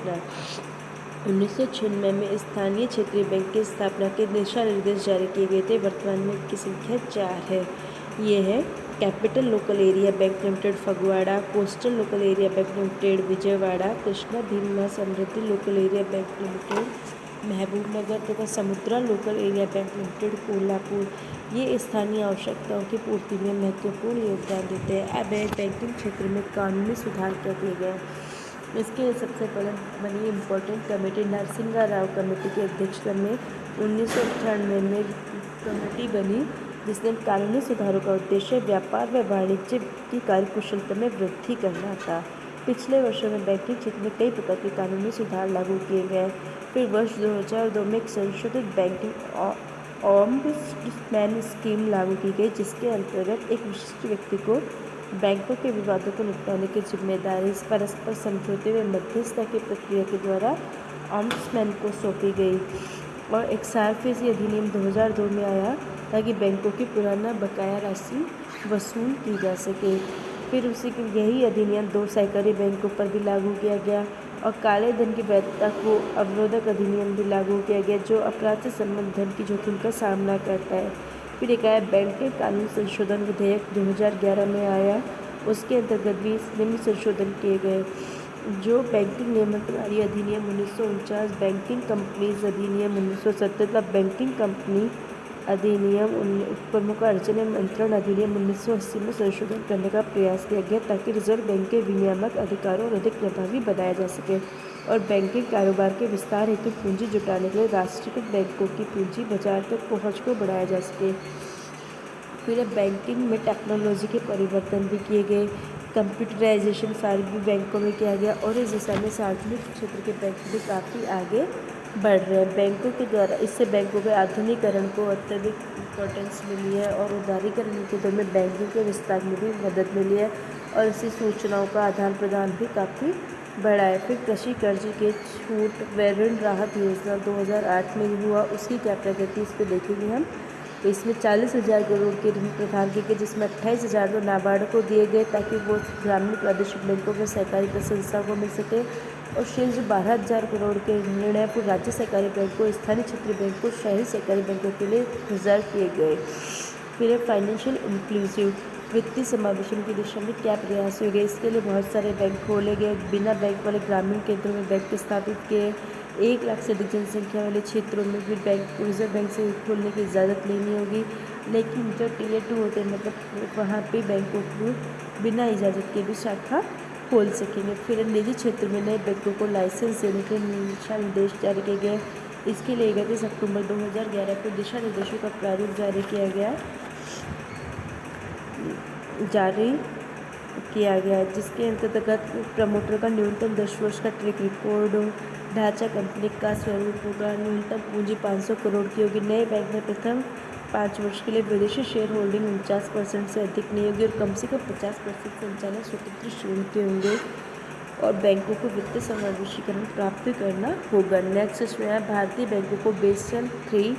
योजना। 1996 में स्थानीय क्षेत्रीय बैंक की स्थापना के दिशा निर्देश जारी किए गए थे। वर्तमान में इनकी संख्या 4 है। ये है capital local area bank limited Phagwara, coastal local area bank limited Vijayawada, Krishna Bhima Samruddhi local area bank limited Mahbubnagar तथा Samudra local area bank limited Kolhapur. ये स्थानीय आवश्यकताओं की पूर्ति में महत्वपूर्ण योगदान देते हैं। अब बैंकिंग क्षेत्र में कानूनी सुधार क्या किए गए। इसके लिए सबसे पहले बनी इम्पोर्टेंट कमेटी नरसिंगा राव कमेटी की अध्यक्षता में 1998 में कमेटी बनी, जिसने कानूनी सुधारों का उद्देश्य व्यापार व वाणिज्य की कार्यकुशलता में वृद्धि करना था। पिछले वर्षों में बैंकिंग क्षेत्र में कई प्रकार के कानूनी सुधार लागू किए गए। फिर वर्ष 2002 में एक संशोधित बैंकिंग ऑम्बुड्समैन स्कीम लागू की गई, जिसके अंतर्गत एक विशिष्ट व्यक्ति को बैंकों के विवादों को निपटाने की जिम्मेदारी परस्पर समझौते व मध्यस्थता की प्रक्रिया के द्वारा ऑम्बुड्समैन को सौंपी गई। और एक सार्फेसी अधिनियम 2002 में आया ताकि बैंकों की पुराना बकाया राशि वसूल की जा सके। फिर उसी के यही अधिनियम 2 सहकारी बैंकों पर भी लागू किया गया और काले धन की वैधता को अवरोधक अधिनियम भी लागू किया गया, जो अपराध से संबंधित धन की जोखिम का सामना करता है। फिर एक आया बैंकिंग कानून संशोधन विधेयक 2011 में आया। उसके अंतर्गत भी निम्न संशोधन किए गए, जो बैंकिंग नियमनकारी अधिनियम 1949, बैंकिंग कंपनीज अधिनियम 1970 तथा बैंकिंग कंपनी अधिनियम प्रमुख अर्जन एवं नियंत्रण अधिनियम 1980 में संशोधन करने का प्रयास किया गया, ताकि रिजर्व बैंक के विनियामक अधिकारों और अधिक प्रभावी बनाया जा सके और बैंकिंग कारोबार के विस्तार हेतु पूंजी जुटाने के लिए राष्ट्रीयकृत बैंकों की पूंजी बाजार तक पहुंच को बढ़ाया जा सके। फिर बैंकिंग में टेक्नोलॉजी के परिवर्तन भी किए गए। कंप्यूटराइजेशन सारे भी बैंकों में किया गया और इस दिशा में सार्वजनिक क्षेत्र के बैंक भी काफ़ी आगे बढ़ रहे हैं। बैंकों के द्वारा इससे बैंकों के आधुनिकीकरण को अत्यधिक इम्पोर्टेंस मिली है और उदारीकरण के दौर में बैंकिंग के विस्तार में भी मदद मिली है और इससे सूचनाओं का आदान प्रदान भी काफ़ी बढ़ा है। फिर कृषि कर्ज के छूट व ऋण राहत योजना 2008 में हुआ, उसकी क्या प्रगति इस पर देखेंगे हम। इसमें 40,000 करोड़ के ऋण प्रदान किए गए, जिसमें 28,000 तो नाबार्ड को दिए गए ताकि वो ग्रामीण प्रादेशिक बैंकों में सहकारी संस्था को मिल सके और शेष जो 12,000 करोड़ के ऋण है वो राज्य सहकारी बैंकों, स्थानीय क्षेत्रीय बैंकों, शहरी सहकारी बैंकों के लिए रिजर्व किए गए। फिर फाइनेंशियल इंक्लूसिव वित्तीय समावेशन की दिशा में क्या प्रयास हो गए। इसके लिए बहुत सारे बैंक खोले गए। बिना बैंक वाले ग्रामीण केंद्रों में बैंक स्थापित किए। 1 लाख से अधिक जनसंख्या वाले क्षेत्रों में भी बैंक रिजर्व बैंक से खोलने की इजाज़त लेनी होगी, लेकिन जो Tier 2 होते हैं मतलब वहाँ पे बैंकों को बिना इजाज़त के भी शाखा खोल सकेंगे। फिर निजी क्षेत्र में नए बैंकों को लाइसेंस देने के दिशा निर्देश जारी किए गए। इसके लिए 31 अक्टूबर 2011 को दिशा निर्देशों का प्रारूप जारी किया गया जिसके अंतर्गत प्रमोटर का न्यूनतम 10 वर्ष का ट्रैक रिकॉर्ड हो, ढांचा कंपनी का स्वरूप होगा, न्यूनतम पूंजी 500 करोड़ की होगी। नए बैंक में प्रथम 5 वर्ष के लिए विदेशी शेयर होल्डिंग 49% से अधिक नहीं होगी और कम से कम 50% संचालन स्वतंत्र श्रेणी के होंगे और बैंकों को वित्तीय समावेशीकरण प्राप्त करना होगा। नेक्स्ट इसमें भारतीय बैंकों को बेसल 3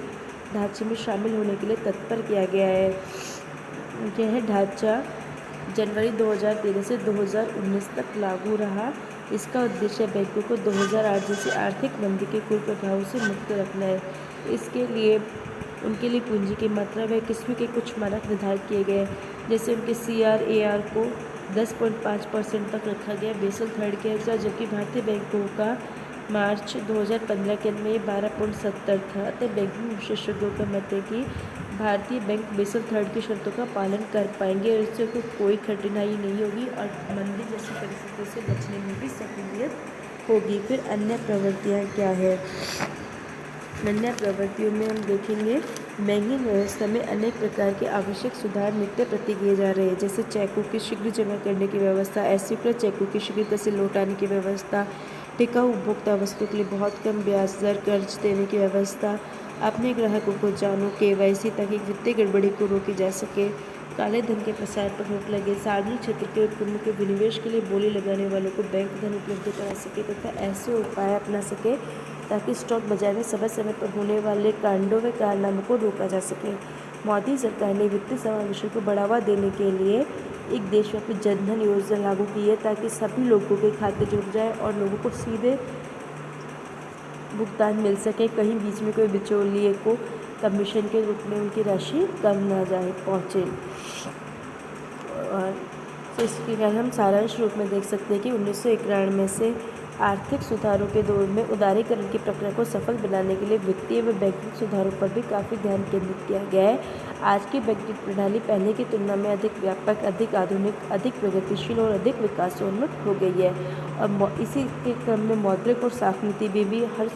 ढांचे में शामिल होने के लिए तत्पर किया गया है। यह ढांचा जनवरी 2013 से 2019 तक लागू रहा। इसका उद्देश्य बैंकों को 2008 जैसी आर्थिक मंदी के कुप्रभावों से मुक्त रखना है। इसके लिए उनके लिए पूंजी की मात्रा व किस्म के कुछ मानक निर्धारित किए गए, जैसे उनके CRAR को 10.5% तक रखा गया बेसल 3 के अनुसार, जबकि भारतीय बैंकों का मार्च 2015 के अंत में ये 12.70 था। अतः बैंकिंग विशेषज्ञों का मत है कि भारतीय बैंक बेसल 3 की शर्तों का पालन कर पाएंगे और इससे कोई कठिनाई नहीं होगी और मंदी जैसी परिस्थितियों से बचने में भी सहूलियत होगी। फिर अन्य प्रवृत्तियाँ क्या है। अन्य प्रवृत्तियों में हम देखेंगे बैंकिंग व्यवस्था में अनेक प्रकार के आवश्यक सुधार नित्य प्रति किए जा रहे हैं, जैसे चेकों की शीघ्र जमा करने की व्यवस्था, अस्वीकृत चेकों की शीघ्रता से लौटाने की व्यवस्था, टिकाऊ उपभोक्ता वस्तु के लिए बहुत कम ब्याज दर कर्ज देने की व्यवस्था, अपने ग्राहकों को जानो KYC ताकि वित्तीय गड़बड़ी को रोकी जा सके, काले धन के प्रसार पर रोक लगे, सार्वजनिक क्षेत्र के उपक्रमों के विनिवेश के लिए बोली लगाने वालों को बैंक धन उपलब्ध करा सके तथा ऐसे उपाय अपना सके ताकि स्टॉक बाजार में समय समय पर होने वाले कांडों व कारनामों को रोका जा सके। मोदी सरकार ने वित्तीय समावेशन को बढ़ावा देने के लिए एक देशव्यापी जनधन योजना लागू की है ताकि सभी लोगों के खाते जुड़ जाए और लोगों को सीधे भुगतान मिल सके, कहीं बीच में कोई बिचौलिए को कमीशन के रूप में उनकी राशि कम ना जाए पहुँचे। और तो इसके कारण हम सारांश रूप में देख सकते हैं कि 1991 से आर्थिक सुधारों के दौर में उदारीकरण की प्रक्रिया को सफल बनाने के लिए वित्तीय व बैंकिंग सुधारों पर भी काफ़ी ध्यान केंद्रित किया गया है। आज की बैंकिंग प्रणाली पहले की तुलना में अधिक व्यापक, अधिक आधुनिक, अधिक प्रगतिशील और अधिक विकासोन्मुख हो गई है। और इसी के क्रम में मौद्रिक और साख नीति में भी हर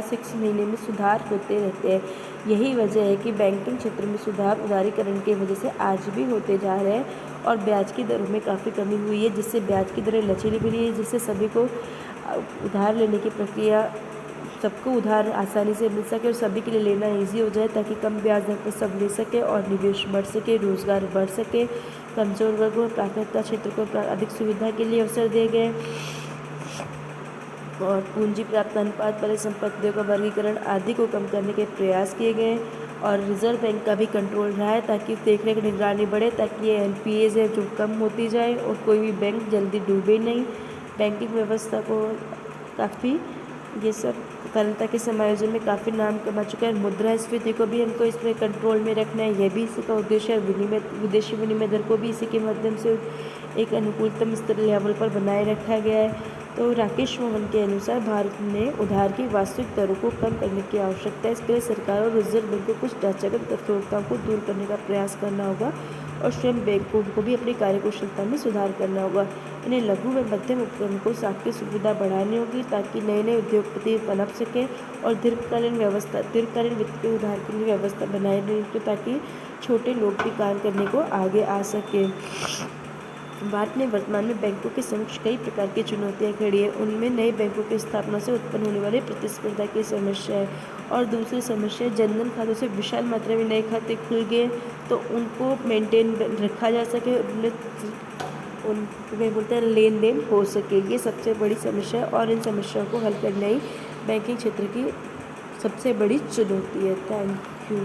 6 महीने में सुधार होते रहते हैं। यही वजह है कि बैंकिंग क्षेत्र में सुधार उदारीकरण की वजह से आज भी होते जा रहे हैं और ब्याज की दरों में काफ़ी कमी हुई है, जिससे ब्याज की दरें लचीली भी रही है, जिससे सभी को उधार लेने की प्रक्रिया, सबको उधार आसानी से मिल सके और सभी के लिए लेना ईजी हो जाए, ताकि कम ब्याज दर पर सब ले सके और निवेश बढ़ सके, रोजगार बढ़ सके। कमजोर वर्गों और प्राथमिकता क्षेत्र को अधिक सुविधा के लिए अवसर दिए गए और पूंजी प्राप्त अनुपात, परिसंपत्तियों का वर्गीकरण आदि को कम करने के प्रयास किए गए और रिजर्व बैंक का भी कंट्रोल रहा है, ताकि देखरेख निगरानी बढ़े, ताकि ये एनपीएज है जो कम होती जाए और कोई भी बैंक जल्दी डूबे नहीं। बैंकिंग व्यवस्था को काफ़ी ये सब तरलता के समायोजन में काफ़ी नाम कमा चुका है। मुद्रास्फीति को भी हमको इसमें कंट्रोल में रखना है, यह भी इसी का उद्देश्य है। विदेशी विनिमय दर को भी इसी के माध्यम से एक अनुकूलतम स्तर लेवल पर बनाए रखा गया है। तो राकेश मोहन के अनुसार भारत में उधार की वास्तविक दरों को कम करने की आवश्यकता है। इसके लिए सरकार और रिजर्व बैंक को कुछ ढांचागत कठोरताओं को दूर करने का प्रयास करना होगा और स्वयं बैंकों को भी अपनी कार्यकुशलता में सुधार करना होगा। इन्हें लघु व मध्यम उपक्रमों साख की सुविधा बढ़ानी होगी, ताकि नए नए उद्योगपति पनप सकें और दीर्घकालीन वित्तीय उधार के लिए व्यवस्था बनाई रही हो, ताकि छोटे लोग भी कार्य करने को आगे आ सके। भारत में वर्तमान में बैंकों के समक्ष कई प्रकार की चुनौतियां खड़ी है। उनमें नए बैंकों की स्थापना से उत्पन्न होने वाली प्रतिस्पर्धा की समस्या है और दूसरी समस्या जनधन खातों से विशाल मात्रा में नए खाते खुल गए, तो उनको मेंटेन रखा जा सके, उनमें बोलते हैं लेन देन हो सके। ये सबसे बड़ी समस्या है और इन समस्याओं को हल करना ही बैंकिंग क्षेत्र की सबसे बड़ी चुनौती है। Thank you.